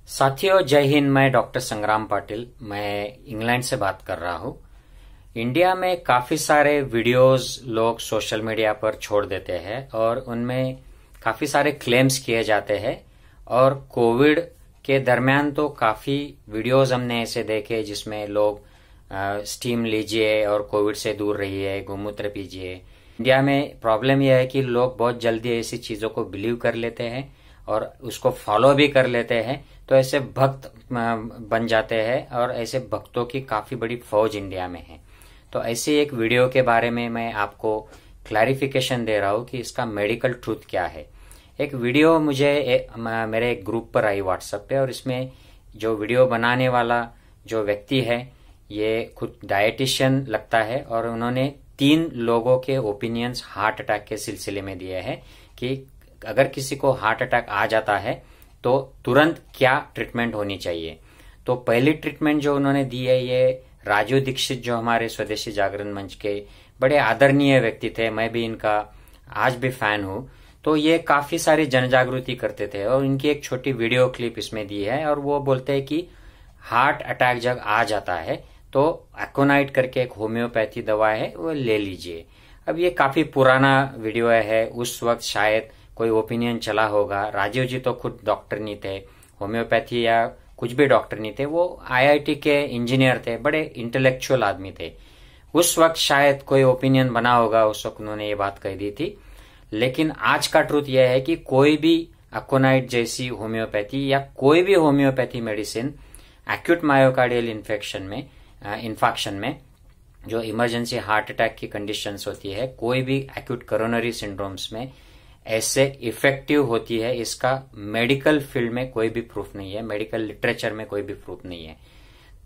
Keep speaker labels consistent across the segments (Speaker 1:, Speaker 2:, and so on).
Speaker 1: साथियों, जय हिंद। मैं डॉक्टर संग्राम पाटिल, मैं इंग्लैंड से बात कर रहा हूं। इंडिया में काफी सारे वीडियोस लोग सोशल मीडिया पर छोड़ देते हैं और उनमें काफी सारे क्लेम्स किए जाते हैं। और कोविड के दरमियान तो काफी वीडियोस हमने ऐसे देखे जिसमें लोग स्टीम लीजिए और कोविड से दूर रहिए, गोमूत्र पीजिए। इंडिया में प्रॉब्लम यह है कि लोग बहुत जल्दी ऐसी चीजों को बिलीव कर लेते हैं और उसको फॉलो भी कर लेते हैं, तो ऐसे भक्त बन जाते हैं और ऐसे भक्तों की काफी बड़ी फौज इंडिया में है। तो ऐसी एक वीडियो के बारे में मैं आपको क्लैरिफिकेशन दे रहा हूं कि इसका मेडिकल ट्रूथ क्या है। एक वीडियो मुझे मेरे एक ग्रुप पर आई व्हाट्सएप पे, और इसमें जो वीडियो बनाने वाला जो व्यक्ति है ये खुद डायटिशियन लगता है, और उन्होंने 3 लोगों के ओपिनियंस हार्ट अटैक के सिलसिले में दिए हैं कि अगर किसी को हार्ट अटैक आ जाता है तो तुरंत क्या ट्रीटमेंट होनी चाहिए। तो पहली ट्रीटमेंट जो उन्होंने दी है, ये राजू दीक्षित जो हमारे स्वदेशी जागरण मंच के बड़े आदरणीय व्यक्ति थे, मैं भी इनका आज भी फैन हूं। तो ये काफी सारी जनजागृति करते थे और इनकी एक छोटी वीडियो क्लिप इसमें दी है, और वो बोलते हैं कि हार्ट अटैक जब आ जाता है तो एकोनाइट करके एक होम्योपैथी दवा है, वो ले लीजिए। अब ये काफी पुराना वीडियो है, उस वक्त शायद कोई ओपिनियन चला होगा। राजीव जी तो खुद डॉक्टर नहीं थे, होम्योपैथी या कुछ भी डॉक्टर नहीं थे, वो आईआईटी के इंजीनियर थे, बड़े इंटेलेक्चुअल आदमी थे। उस वक्त शायद कोई ओपिनियन बना होगा, उस वक्त उन्होंने ये बात कह दी थी। लेकिन आज का ट्रूथ यह है कि कोई भी एकोनाइट जैसी होम्योपैथी या कोई भी homeopathy medicine acute myocardial infection में जो इमरजेंसी हार्ट अटैक की कंडीशंस होती है, कोई भी एक्यूट कोरोनरी सिंड्रोम्स में ऐसे इफेक्टिव होती है, इसका मेडिकल फील्ड में कोई भी प्रूफ नहीं है, मेडिकल लिटरेचर में कोई भी प्रूफ नहीं है।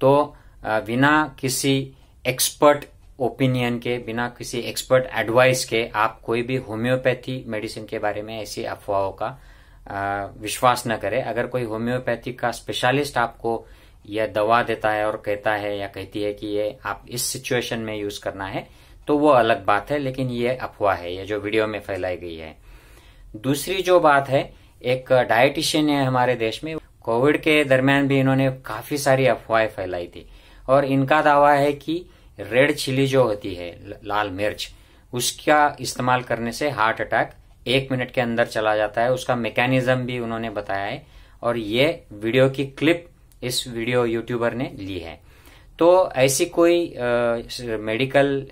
Speaker 1: तो बिना किसी एक्सपर्ट ओपिनियन के, बिना किसी एक्सपर्ट एडवाइस के आप कोई भी होम्योपैथी मेडिसिन के बारे में ऐसी अफवाहों का विश्वास न करें। अगर कोई होम्योपैथी का स्पेशलिस्ट आपको यह दवा देता है और कहता है या कहती है कि ये आप इस सिचुएशन में यूज करना है, तो वो अलग बात है, लेकिन ये अफवाह है, ये जो वीडियो में फैलाई गई है। दूसरी जो बात है, एक डायटिशियन है हमारे देश में, कोविड के दरमियान भी इन्होंने काफी सारी अफवाहें फैलाई थी, और इनका दावा है कि रेड चिली जो होती है, लाल मिर्च, उसका इस्तेमाल करने से हार्ट अटैक 1 मिनट के अंदर चला जाता है। उसका मैकेनिज्म भी उन्होंने बताया है, और ये वीडियो की क्लिप इस वीडियो यूट्यूबर ने ली है। तो ऐसी कोई मेडिकल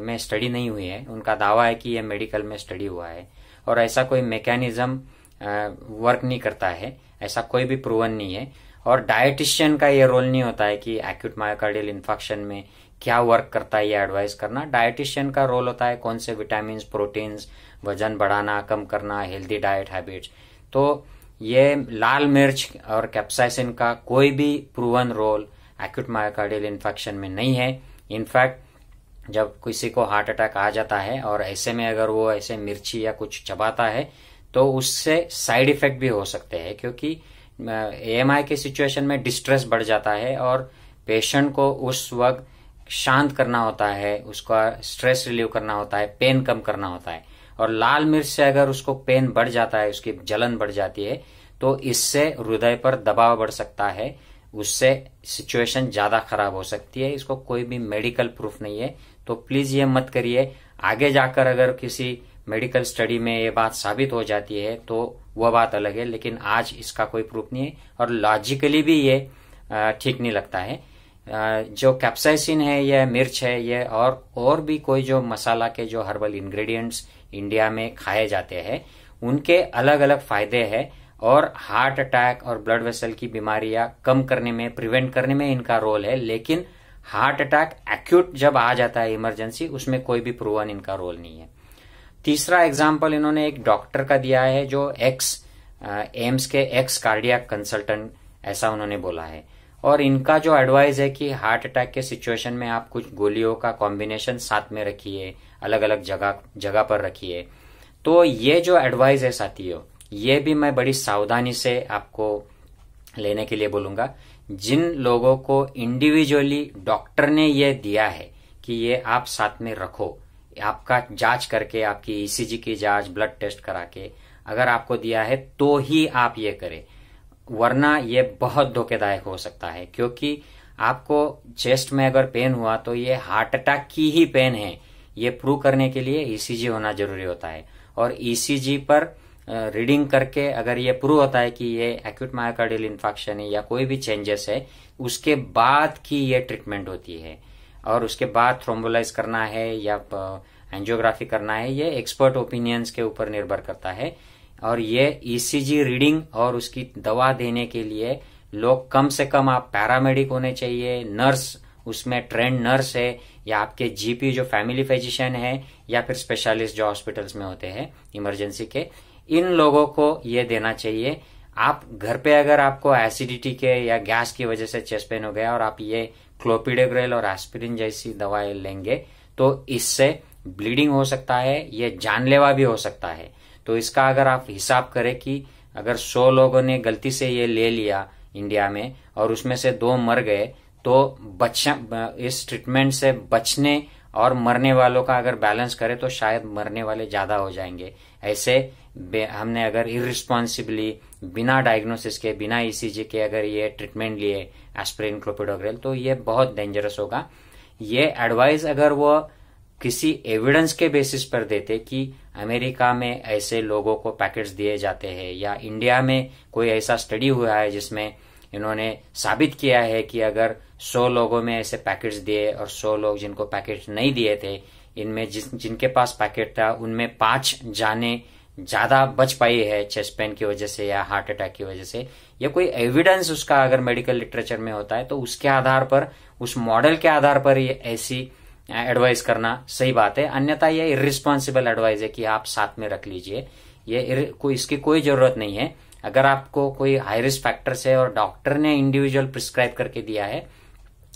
Speaker 1: में स्टडी नहीं हुई है। उनका दावा है कि यह मेडिकल में स्टडी हुआ है, और ऐसा कोई मैकेनिज्म वर्क नहीं करता है, ऐसा कोई भी प्रूवन नहीं है। और डायटिशियन का ये रोल नहीं होता है कि एक्यूट मायोकार्डियल इन्फेक्शन में क्या वर्क करता है ये एडवाइस करना। डायटिशियन का रोल होता है कौन से विटामिन, प्रोटीन्स, वजन बढ़ाना, कम करना, हेल्दी डाइट हैबिट्स। तो ये लाल मिर्च और कैप्साइसिन का कोई भी proven role acute myocardial infection में नहीं है। इनफैक्ट जब किसी को हार्ट अटैक आ जाता है और ऐसे में अगर वो ऐसे मिर्ची या कुछ चबाता है तो उससे साइड इफेक्ट भी हो सकते हैं, क्योंकि एएमआई के सिचुएशन में डिस्ट्रेस बढ़ जाता है और पेशेंट को उस वक्त शांत करना होता है, उसका स्ट्रेस रिलीव करना होता है, पेन कम करना होता है। और लाल मिर्च से अगर उसको पेन बढ़ जाता है, उसकी जलन बढ़ जाती है, तो इससे हृदय पर दबाव बढ़ सकता है, उससे सिचुएशन ज्यादा खराब हो सकती है। इसको कोई भी मेडिकल प्रूफ नहीं है, तो प्लीज ये मत करिए। आगे जाकर अगर किसी मेडिकल स्टडी में ये बात साबित हो जाती है तो वह बात अलग है, लेकिन आज इसका कोई प्रूफ नहीं है, और लॉजिकली भी ये ठीक नहीं लगता है। जो कैप्साइसिन है, यह मिर्च है, ये और भी कोई जो मसाला के जो हर्बल इंग्रेडिएंट्स इंडिया में खाए जाते हैं, उनके अलग अलग फायदे हैं, और हार्ट अटैक और ब्लड वेसल की बीमारियां कम करने में, प्रिवेंट करने में इनका रोल है। लेकिन हार्ट अटैक एक्यूट जब आ जाता है इमरजेंसी, उसमें कोई भी प्रूवन इनका रोल नहीं है। तीसरा एग्जाम्पल इन्होंने एक डॉक्टर का दिया है जो एम्स के एक्स कार्डियक कंसल्टेंट, ऐसा उन्होंने बोला है। और इनका जो एडवाइस है कि हार्ट अटैक के सिचुएशन में आप कुछ गोलियों का कॉम्बिनेशन साथ में रखिए, अलग अलग जगह पर रखिए। तो ये जो एडवाइस है साथियों, ये भी मैं बड़ी सावधानी से आपको लेने के लिए बोलूंगा। जिन लोगों को इंडिविजुअली डॉक्टर ने ये दिया है कि ये आप साथ में रखो, आपका जांच करके, आपकी ईसीजी की जांच, ब्लड टेस्ट करा के अगर आपको दिया है तो ही आप ये करें। वरना ये बहुत धोखेदायक हो सकता है, क्योंकि आपको चेस्ट में अगर पेन हुआ तो ये हार्ट अटैक की ही पेन है, ये प्रूव करने के लिए ईसीजी होना जरूरी होता है। और ईसीजी पर रीडिंग करके अगर ये प्रूव होता है कि ये एक्यूट मायोकार्डियल इंफार्क्शन है या कोई भी चेंजेस है, उसके बाद की ये ट्रीटमेंट होती है। और उसके बाद थ्रोम्बोलाइज करना है या एंजियोग्राफी करना है, ये एक्सपर्ट ओपिनियंस के ऊपर निर्भर करता है। और ये ईसीजी रीडिंग और उसकी दवा देने के लिए लोग कम से कम आप पैरामेडिक होने चाहिए, नर्स, उसमें ट्रेंड नर्स है, या आपके जीपी जो फैमिली फिजिशियन है, या फिर स्पेशलिस्ट जो हॉस्पिटल्स में होते हैं इमरजेंसी के, इन लोगों को ये देना चाहिए। आप घर पे अगर आपको एसिडिटी के या गैस की वजह से चेस्ट पेन हो गया और आप ये क्लोपिडेग्रेल और एस्पिरिन जैसी दवाएं लेंगे तो इससे ब्लीडिंग हो सकता है, ये जानलेवा भी हो सकता है। तो इसका अगर आप हिसाब करें कि अगर 100 लोगों ने गलती से ये ले लिया इंडिया में और उसमें से 2 मर गए, तो इस ट्रीटमेंट से बचने और मरने वालों का अगर बैलेंस करें तो शायद मरने वाले ज्यादा हो जाएंगे। ऐसे हमने अगर इररिस्पॉन्सिबली बिना डायग्नोसिस के, बिना ईसीजी के अगर ये ट्रीटमेंट लिए एस्पिरिन क्लोपिडोग्रेल, तो ये बहुत डेंजरस होगा। ये एडवाइस अगर वो किसी एविडेंस के बेसिस पर देते कि अमेरिका में ऐसे लोगों को पैकेट्स दिए जाते हैं, या इंडिया में कोई ऐसा स्टडी हुआ है जिसमें इन्होंने साबित किया है कि अगर 100 लोगों में ऐसे पैकेट्स दिए और 100 लोग जिनको पैकेट्स नहीं दिए थे, इनमें जिनके पास पैकेट था उनमें 5 जाने ज्यादा बच पाई है चेस्ट पेन की वजह से या हार्ट अटैक की वजह से, या कोई एविडेंस उसका अगर मेडिकल लिटरेचर में होता है तो उसके आधार पर, उस मॉडल के आधार पर ये ऐसी एडवाइस करना सही बात है। अन्यथा ये इररिस्पॉन्सिबल एडवाइस है कि आप साथ में रख लीजिए, ये इसकी कोई जरूरत नहीं है। अगर आपको कोई हाई रिस्क फैक्टर्स है और डॉक्टर ने इंडिविजुअल प्रिस्क्राइब करके दिया है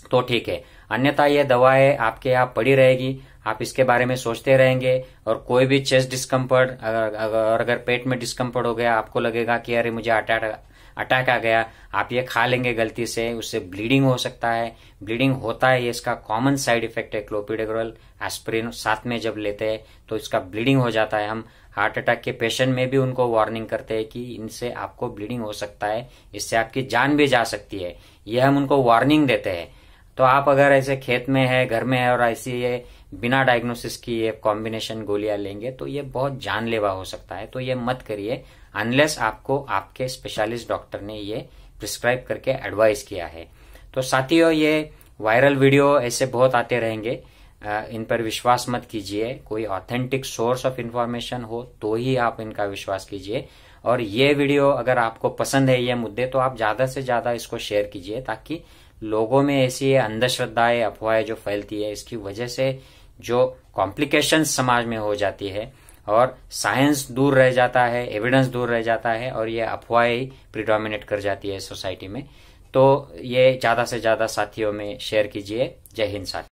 Speaker 1: तो ठीक है, अन्यथा ये दवाएं आपके यहाँ पड़ी रहेगी, आप इसके बारे में सोचते रहेंगे। और कोई भी चेस्ट डिस्कम्फर्ट, अगर पेट में डिस्कम्फर्ट हो गया, आपको लगेगा कि अरे मुझे अटैक आ गया, आप ये खा लेंगे गलती से, उससे ब्लीडिंग हो सकता है। ब्लीडिंग होता है, ये इसका कॉमन साइड इफेक्ट है। क्लोपिडेग्रेल, एस्पिरिन साथ में जब लेते हैं तो इसका ब्लीडिंग हो जाता है। हम हार्ट अटैक के पेशेंट में भी उनको वार्निंग करते हैं कि इनसे आपको ब्लीडिंग हो सकता है, इससे आपकी जान भी जा सकती है, ये हम उनको वार्निंग देते हैं। तो आप अगर ऐसे खेत में है, घर में है और ऐसी ये बिना डायग्नोसिस की ये कॉम्बिनेशन गोलियां लेंगे तो ये बहुत जानलेवा हो सकता है। तो ये मत करिए अनलेस आपको आपके स्पेशलिस्ट डॉक्टर ने ये प्रिस्क्राइब करके एडवाइस किया है। तो साथियों, ये वायरल वीडियो ऐसे बहुत आते रहेंगे, इन पर विश्वास मत कीजिए। कोई ऑथेंटिक सोर्स ऑफ इंफॉर्मेशन हो तो ही आप इनका विश्वास कीजिए। और ये वीडियो अगर आपको पसंद है, ये मुद्दे, तो आप ज्यादा से ज्यादा इसको शेयर कीजिए, ताकि लोगों में ऐसी अंधश्रद्धाएं, अफवाहें जो फैलती है, इसकी वजह से जो कॉम्प्लिकेशंस समाज में हो जाती है और साइंस दूर रह जाता है, एविडेंस दूर रह जाता है और ये अफवाहें प्रिडोमिनेट कर जाती है सोसाइटी में। तो ये ज्यादा से ज्यादा साथियों में शेयर कीजिए। जय हिंद साथियों।